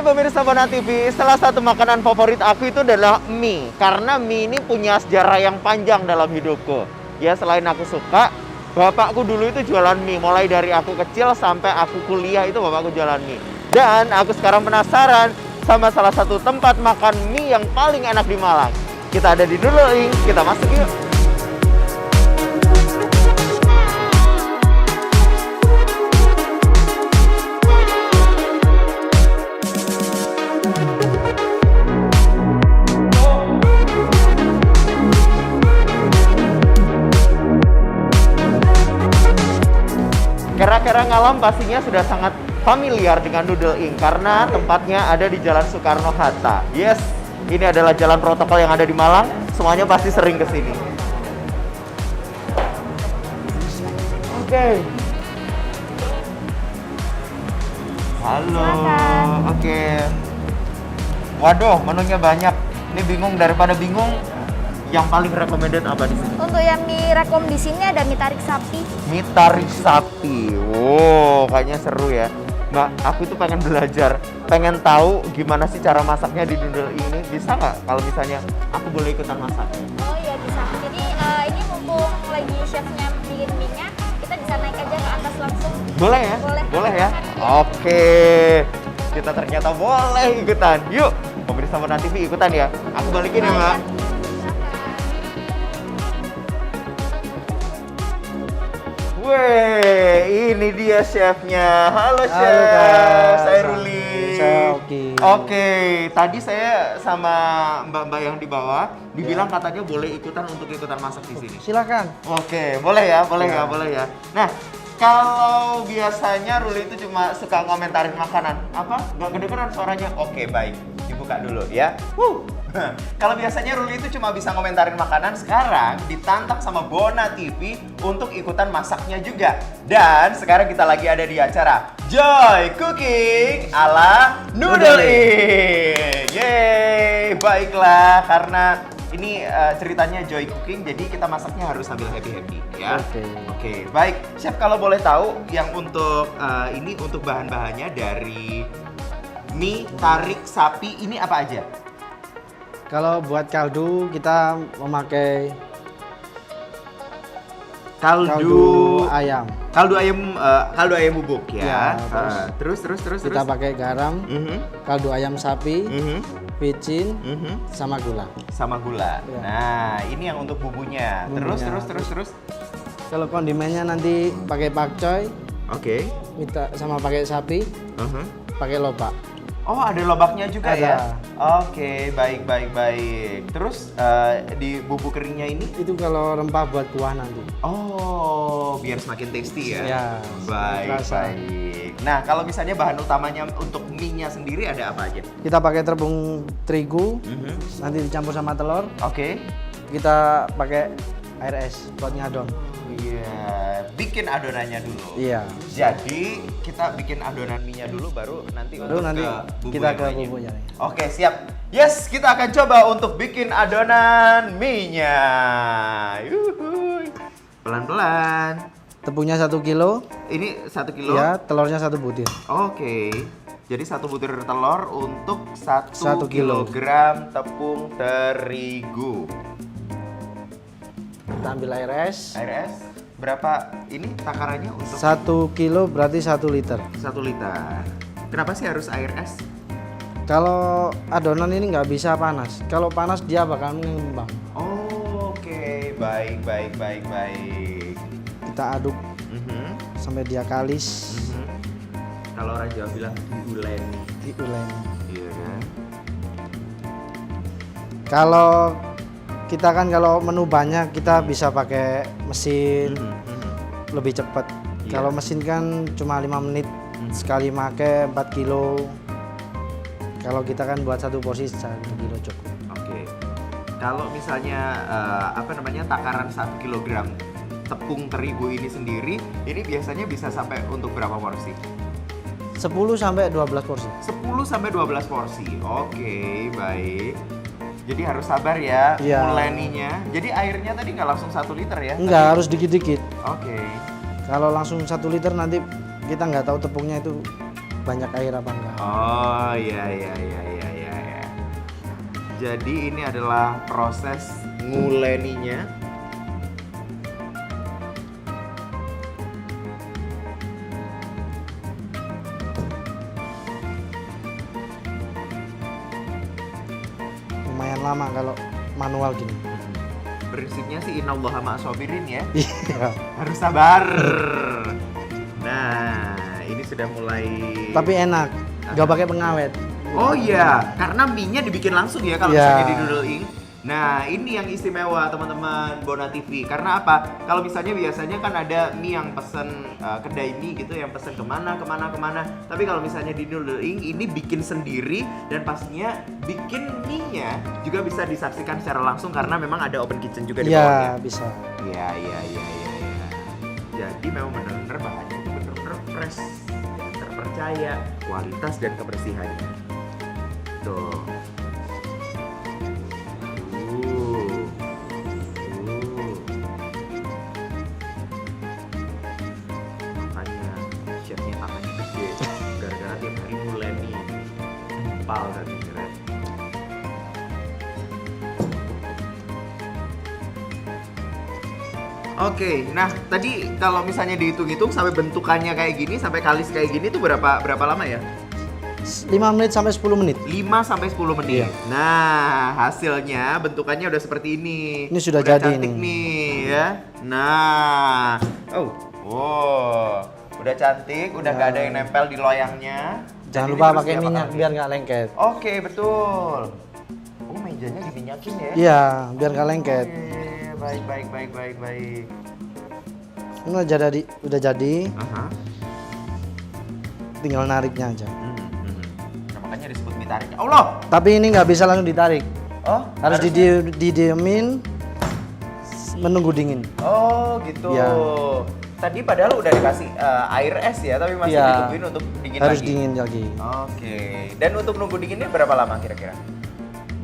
pemirsa Bona TV, salah satu makanan favorit aku itu adalah mie. Karena mie ini punya sejarah yang panjang dalam hidupku. Ya, selain aku suka, bapakku dulu itu jualan mie. Mulai dari aku kecil sampai aku kuliah itu bapakku jualan mie. Dan aku sekarang penasaran sama salah satu tempat makan mie yang paling enak di Malang. Kita ada di Noodle Inc. Kita masuk yuk. Kera-kera Ngalam pastinya sudah sangat familiar dengan Noodle Inc. karena tempatnya ada di Jalan Soekarno-Hatta. Yes, ini adalah jalan protokol yang ada di Malang. Semuanya pasti sering ke sini. Oke. Halo. Oke. Waduh, menunya banyak. Ini bingung, daripada bingung, yang paling recommended apa di sini? Untuk yang mie rekom di sini ada mie tarik sapi. Mie tarik sapi. Wow, kayaknya seru ya. Mbak, aku itu pengen belajar, pengen tahu gimana sih cara masaknya di Noodle ini. Bisa nggak kalau misalnya aku boleh ikutan masak? Oh iya bisa. Jadi ini mumpung lagi chefnya bikin mie-nya, kita bisa naik aja ke atas langsung. Boleh ya? Boleh ya? Oke. Kita ternyata boleh ikutan. Yuk, pemirsa Bona TV ikutan ya. Aku balikin ya, Mbak. Weh, ini dia chefnya. Halo chef, Kak. saya Ruli. Oke. Tadi saya sama mbak-mbak yang di bawah dibilang katanya boleh ikutan untuk ikutan masak di sini. Silakan. Oke, boleh ya, boleh ya. Nah, kalau biasanya Ruli itu cuma suka ngomentarin makanan, apa? Nggak kedengeran suaranya? Oke, baik. Dibuka dulu ya. Kalau biasanya Ruli itu cuma bisa ngomentarin makanan, sekarang ditantang sama Bona TV untuk ikutan masaknya juga. Dan sekarang kita lagi ada di acara Joy Cooking ala Noodle Inc. Yeay, baiklah, karena ini ceritanya Joy Cooking, jadi kita masaknya harus sambil happy-happy ya. Oke, baik. Chef, kalau boleh tahu yang untuk ini untuk bahan-bahannya dari mie tarik sapi ini apa aja? Kalau buat kaldu kita memakai Kaldu ayam. Kaldu ayam bubuk ya. Ya, Terus. Kita pakai garam, kaldu ayam sapi, vicin, sama gula. Sama gula. Ya. Nah, ini yang untuk bumbunya. Terus. Kalau kondimennya nanti pakai pakcoy, Oke. sama pakai sapi, pakai lobak. Oh, ada lobaknya juga Ada. ya? Oke, baik. Terus di bumbu keringnya ini? Itu kalau rempah buat kuah nanti. Oh, biar semakin tasty ya? Ya, Baik. rasa. Nah, kalau misalnya bahan utamanya untuk mie-nya sendiri ada apa aja? Kita pakai tepung terigu, nanti dicampur sama telur. Oke. Kita pakai air es buat ngadon. Iya, bikin adonannya dulu. Iya. Jadi kita bikin adonan mie-nya dulu, baru nanti untuk Nanti ke bumbu kita yang ke lainnya. bumbunya. Oke, siap. Yes, kita akan coba untuk bikin adonan mie-nya. Yuhuy. Pelan-pelan. Tepungnya 1 kilo. Ini 1 kilo? Ya, telurnya 1 butir. Oke. Jadi 1 butir telur untuk 1 1 kilo. kilogram tepung terigu. Kita ambil air es. Air es berapa ini takarannya untuk 1 kilo berarti 1 liter. 1 liter. Kenapa sih harus air es? Kalau adonan ini nggak bisa panas. Kalau panas dia bakal mengembang. Oke, baik. Kita aduk sampai dia kalis. Kalau orang Jawa bilang diuleni. Iya kan? Kalau kita kan kalau menu banyak kita bisa pakai mesin lebih cepat. Iya. Kalau mesin kan cuma 5 menit sekali pakai 4 kilo. Kalau kita kan buat 1 porsi 1 kilo cukup. Oke. Kalau misalnya takaran 1 kilogram tepung terigu ini sendiri, ini biasanya bisa sampai untuk berapa porsi? 10 sampai 12 porsi. 10 sampai 12 porsi. Oke, baik. Jadi harus sabar ya, Iya. muleninya. Jadi airnya tadi nggak langsung 1 liter ya? Enggak, harus dikit-dikit. Oke. Kalau langsung 1 liter nanti kita nggak tahu tepungnya itu banyak air apa enggak. Oh iya. Jadi ini adalah proses nguleninya. Lumayan lama kalau manual gini. Prinsipnya sih innallaha ma'as-sabirin ya. Iya. Harus sabar. Nah, ini sudah mulai. Tapi enak, nggak pakai pengawet. Oh iya, karena mie-nya dibikin langsung ya kalau Iya. misalnya di Doodle Ink. Nah, ini yang istimewa teman-teman Bona TV. Karena apa? Kalau misalnya biasanya kan ada mie yang pesen kedai mie gitu, yang pesen kemana. Tapi kalau misalnya di Doodle Ink ini bikin sendiri dan pastinya bikin mie-nya juga bisa disaksikan secara langsung karena memang ada open kitchen juga di bawahnya. Iya, bisa. Iya. Jadi memang benar-benar bahannya itu benar-benar fresh, terpercaya, kualitas dan kebersihannya. Tuh. Makanya chefnya tangannya gede, gara-gara tiap hari nguleni. Empal dan keren. Oke, nah tadi kalau misalnya dihitung-hitung sampai bentukannya kayak gini, sampai kalis kayak gini tuh berapa lama ya? 5 menit sampai 10 menit. 5 sampai 10 menit. Iya. Nah, hasilnya bentukannya udah seperti ini. Ini sudah jadi cantik ini. nih ya. Nah, wow, udah cantik, udah nggak ada yang nempel di loyangnya. Dan Jangan ini lupa terus pakai diapakan minyak lagi? biar nggak lengket. Oke, betul. Oh, mejanya diminyakin ya? Iya, biar nggak lengket. Oke, baik. Ini udah jadi, Aha. tinggal nariknya aja. Nah, makanya disebut mie tarik. Allah. Tapi ini nggak bisa langsung ditarik. Oh, Harus didiemin, menunggu dingin. Oh, gitu. Ya. Tadi padahal udah dikasih air es ya, tapi masih Iya. ditungguin untuk dingin Harus lagi. dingin lagi. Oke. Dan untuk nunggu dinginnya berapa lama kira-kira?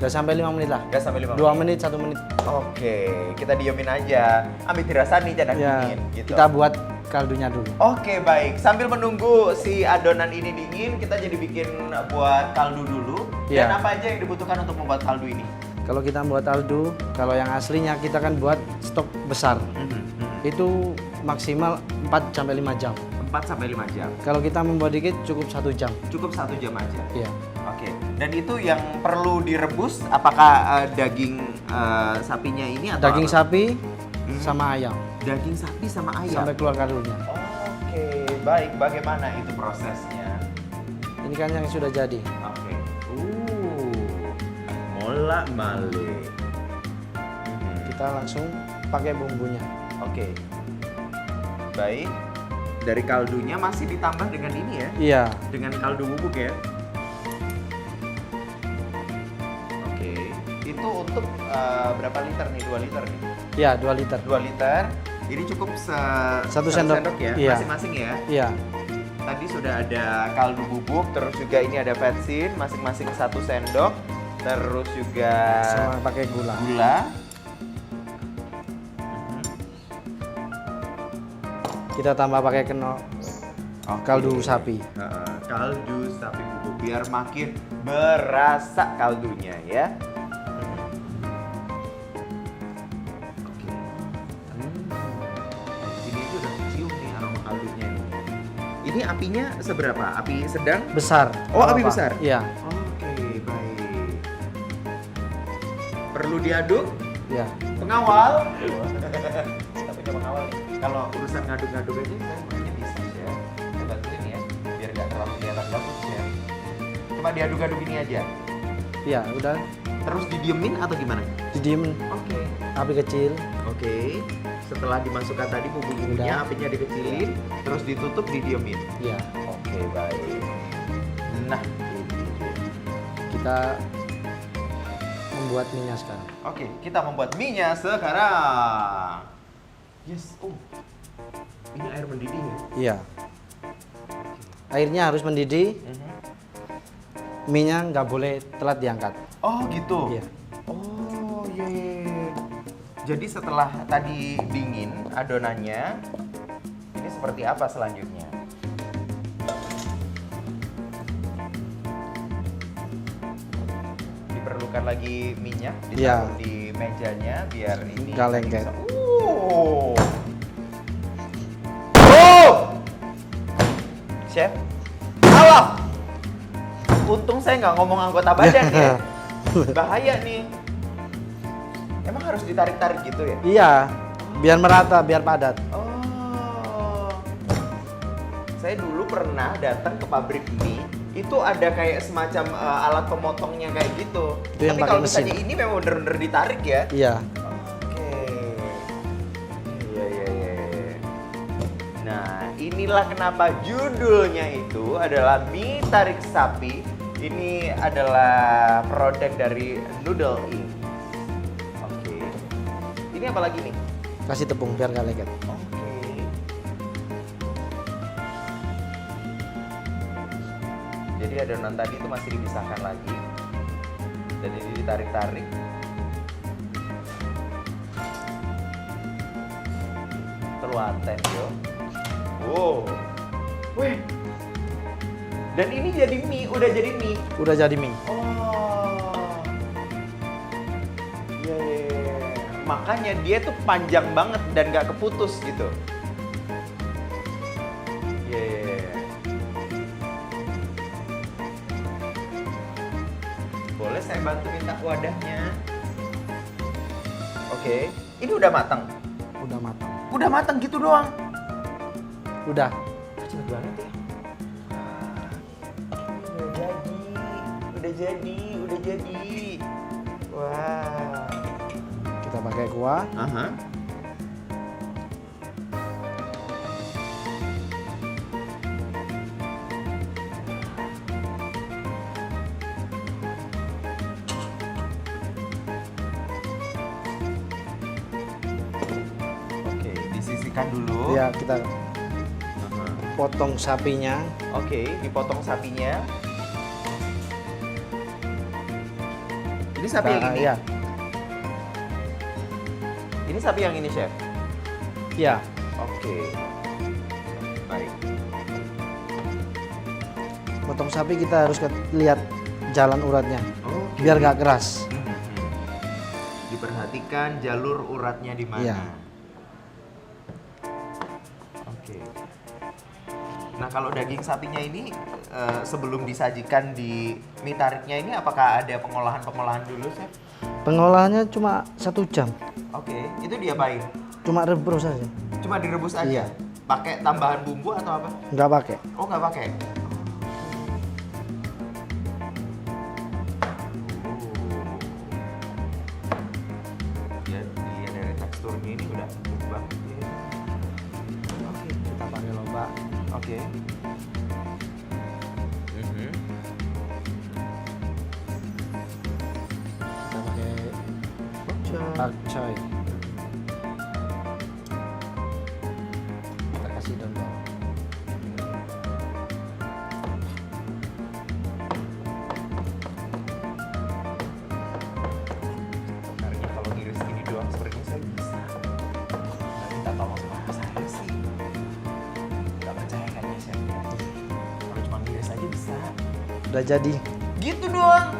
Udah sampai 5 menit lah. Udah sampai 5 2 menit, 1 menit. Oke, kita diemin aja. Ambil dirasani cadan Ya, dingin gitu. kita buat kaldunya dulu. Oke, baik. Sambil menunggu si adonan ini dingin, kita jadi bikin buat kaldu dulu. Dan Iya. apa aja yang dibutuhkan untuk membuat kaldu ini? Kalau kita buat kaldu, kalau yang aslinya kita kan buat stok besar. Itu maksimal 4 sampai 5 jam. 4 sampai 5 jam. Kalau kita membuat dikit cukup 1 jam. Cukup 1 jam aja. Iya. Oke. Dan itu yang perlu direbus apakah daging sapinya ini atau Daging apa? sapi sama ayam Daging sapi sama ayam. sampai keluar kaldunya. Oke, baik. Bagaimana itu prosesnya? Ini kan yang sudah jadi. Oke. Mola male. Kita langsung pakai bumbunya. Oke. Baik. Dari kaldunya masih ditambah dengan ini ya? Iya. Dengan kaldu bubuk ya? Oke. Itu untuk berapa liter nih? 2 liter nih? Iya, 2 liter. 2 liter. Ini cukup Satu sendok. ya? Iya. Masing-masing ya? Iya. Tadi sudah ada kaldu bubuk, terus juga ini ada vetsin, masing-masing 1 sendok. Terus juga Sama pakai gula. gula. Kita tambah pakai kaldu sapi. Kaldu sapi bubuk biar makin berasa kaldunya ya. Oke. Ini aja udah kecium nih aroma kaldunya ini. Ini apinya seberapa? Api sedang? Besar. Oh, Nggak api apa-apa. besar? Iya. Oke, baik. Perlu diaduk? Iya. Pengawal. Kita punya pengawal nih. Kalau urusan ngaduk-ngaduk aja saya makanya bisa ya. Saya bantuin ya, biar nggak terlalu kelihatan bagus ya. Cuma diaduk-aduk ini aja. Iya, udah Terus didiemin atau gimana? didiemin Oke. api kecil. Oke. Setelah dimasukkan tadi bumbu-bumbunya, Udah. apinya dikecilin, terus ditutup, didiemin. Iya. Oke, baik. Nah, ini dia. Kita membuat minyak sekarang. Oke, kita membuat mie-nya sekarang. Yes, ini air mendidih ya? Iya. Airnya harus mendidih. Mie-nya nggak boleh telat diangkat. Oh gitu? Iya. Oh iya. Jadi setelah tadi dingin adonannya, ini seperti apa selanjutnya? diperlukan lagi minyak Iya. ditaruh di mejanya biar ini Nggak lengket. bisa. Oh! Chef, awas! Untung saya nggak ngomong anggota badan ya. Bahaya nih. Emang harus ditarik-tarik gitu ya? Iya, biar merata, biar padat. Oh. Saya dulu pernah datang ke pabrik mie, itu ada kayak semacam alat pemotongnya kayak gitu. Itu yang Tapi pakai kalau misalnya mesin. ini memang bener-bener ditarik ya. Iya. Oke. Iya. Nah, inilah kenapa judulnya itu adalah mie tarik sapi. Ini adalah produk dari Noodle Inc. Oke. Ini apa lagi nih? Kasih tepung biar nggak lengket. Oke. Jadi adonan tadi itu masih dipisahkan lagi. Dan ini ditarik-tarik. Teluaten yo. Wow. Wih. Dan ini jadi mie, udah jadi mie. Udah jadi mie. Oh. Iya. Makanya dia tuh panjang banget dan nggak keputus gitu. Iya. Boleh saya bantu minta wadahnya? Oke. Ini udah matang. Udah matang. Udah matang gitu doang. Udah. Cepet banget ya. Udah jadi. Wah. Kita pakai kuah. Aha. Oke, disisihkan dulu. Ya, kita Aha. potong sapinya. Oke, dipotong sapinya. Ini sapi yang ini? Iya. Ini sapi yang ini, Chef? Iya. Oke. Baik. Potong sapi kita harus lihat jalan uratnya. Oke. Biar nggak keras. Diperhatikan jalur uratnya di mana. Iya. Oke. Nah, kalau daging sapinya ini sebelum disajikan di mie tariknya ini apakah ada pengolahan dulu, Chef? Pengolahannya cuma 1 jam. Oke, itu diapain? Cuma rebus aja. Cuma direbus aja? Iya. Pakai tambahan bumbu atau apa? Nggak pakai. Oh, nggak pakai? Dia dari teksturnya ini udah empuk banget ya. Oke, kita pakai lobak. Oke. Kita pakai pakcoy. Kita kasih daun bawang. Sebenarnya kalau ngiris gini doang sepertinya saya bisa. Nggak minta tolong sama saya sih. Nggak percaya kayaknya chefnya. Kalau cuma ngiris aja bisa. Udah jadi. Gitu doang.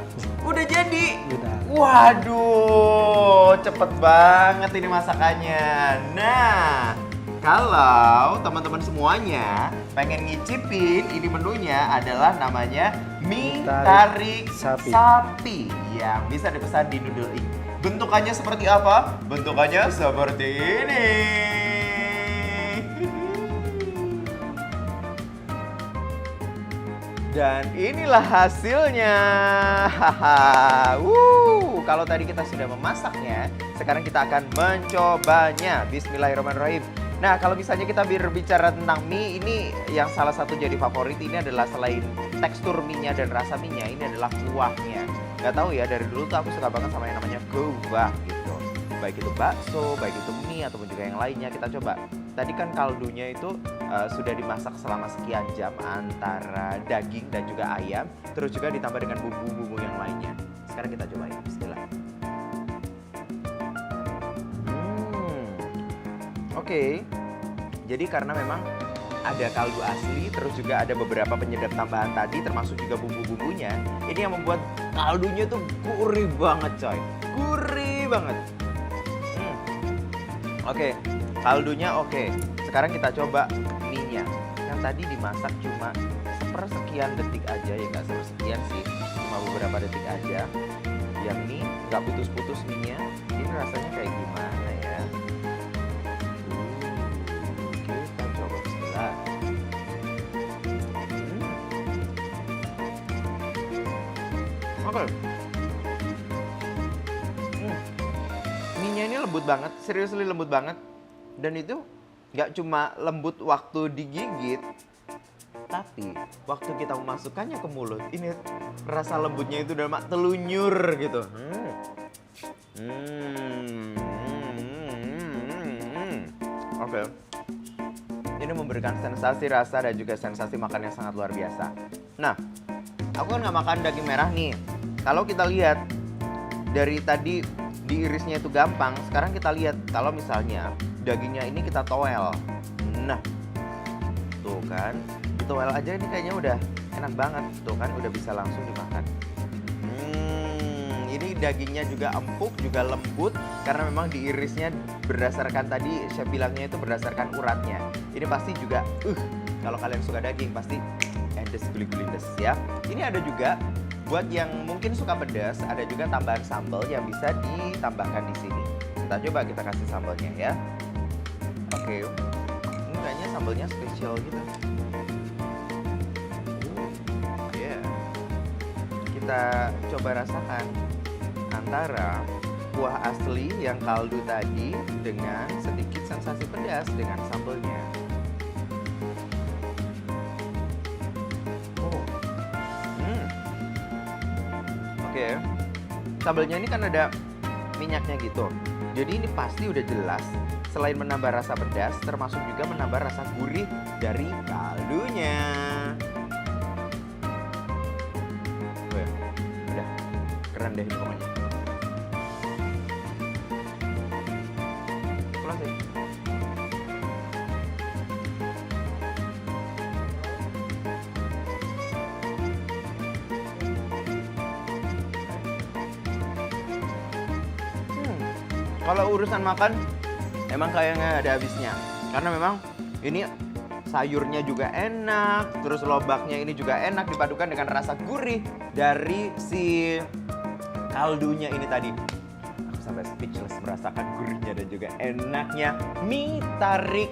Udah jadi. Udah. Waduh, cepet banget ini masakannya. Nah, kalau teman-teman semuanya pengen ngicipin, ini menunya adalah namanya mie tarik sapi yang bisa dipesan di Noodle Inc. Bentukannya seperti apa? Bentukannya seperti ini. Dan inilah hasilnya. Kalau tadi kita sudah memasaknya, sekarang kita akan mencobanya. Bismillahirrahmanirrahim. Nah, kalau misalnya kita berbicara tentang mie, ini yang salah satu jadi favorit ini adalah selain tekstur mie-nya dan rasa mie-nya, ini adalah kuahnya. Gak tahu ya, dari dulu tuh aku suka banget sama yang namanya kuah gitu. Baik itu bakso, baik itu mie, ataupun juga yang lainnya. Kita coba. Tadi kan kaldunya itu sudah dimasak selama sekian jam antara daging dan juga ayam. Terus juga ditambah dengan bumbu-bumbu yang lainnya. Sekarang kita cobain. Bismillah. Oke. Jadi karena memang ada kaldu asli, terus juga ada beberapa penyedap tambahan tadi, termasuk juga bumbu-bumbunya. Ini yang membuat kaldunya tuh gurih banget coy. Gurih banget. Oke, kaldunya oke. Sekarang kita coba mie-nya. Yang tadi dimasak cuma sepersekian detik aja, ya nggak sepersekian sih. Cuma beberapa detik aja. Yang mie nggak putus-putus mie-nya. Ini rasanya kayak gimana ya? Kita coba bismillah. Oke. Mie-nya ini lembut banget, seriously lembut banget. Dan itu nggak cuma lembut waktu digigit, tapi waktu kita memasukkannya ke mulut, ini rasa lembutnya itu udah mak telunyur gitu. Oke. Ini memberikan sensasi rasa dan juga sensasi makan yang sangat luar biasa. Nah, aku kan nggak makan daging merah nih. Kalau kita lihat dari tadi diirisnya itu gampang, sekarang kita lihat kalau misalnya dagingnya ini kita toel. Nah, tuh kan, ditoel aja ini kayaknya udah enak banget. Tuh kan, udah bisa langsung dimakan. Ini dagingnya juga empuk, juga lembut karena memang diirisnya berdasarkan tadi chef bilangnya itu berdasarkan uratnya. Ini pasti juga, kalau kalian suka daging pasti endes guli-gulindes ya. Ini ada juga buat yang mungkin suka pedas, ada juga tambahan sambal yang bisa ditambahkan di sini. Kita coba kita kasih sambalnya ya. Oke, ini kayaknya sambalnya spesial gitu. Kita coba rasakan antara kuah asli yang kaldu tadi dengan sedikit sensasi pedas dengan sambalnya. Oke, sambalnya ini kan ada minyaknya gitu. Jadi ini pasti udah jelas selain menambah rasa pedas, termasuk juga menambah rasa gurih dari kaldunya. Udah keren deh pokoknya. Pulang sih. Kalau urusan makan, emang kayaknya ada habisnya. Karena memang ini sayurnya juga enak, terus lobaknya ini juga enak dipadukan dengan rasa gurih dari si kaldunya ini tadi. Aku sampai speechless merasakan gurihnya dan juga enaknya mie tarik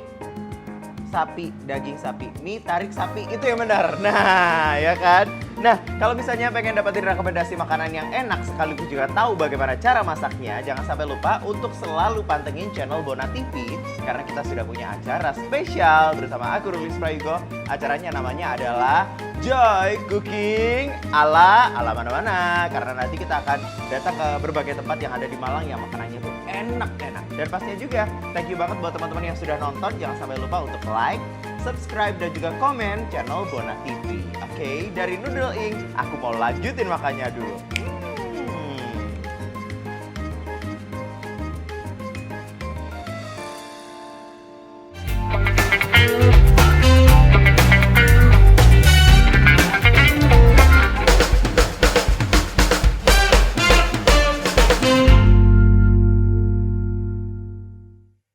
sapi, daging sapi. Mie tarik sapi itu yang benar. Nah, ya kan? Nah, kalau misalnya pengen dapetin rekomendasi makanan yang enak sekaligus juga tahu bagaimana cara masaknya, jangan sampai lupa untuk selalu pantengin channel Bona TV karena kita sudah punya acara spesial bersama aku Rulis Prayogo. Acaranya namanya adalah Joy Cooking ala mana-mana karena nanti kita akan datang ke berbagai tempat yang ada di Malang yang makanannya tuh enak-enak. Dan pastinya juga thank you banget buat teman-teman yang sudah nonton. Jangan sampai lupa untuk like, subscribe dan juga komen channel Bona TV. Oke, dari Noodle Inc, aku mau lanjutin makannya dulu.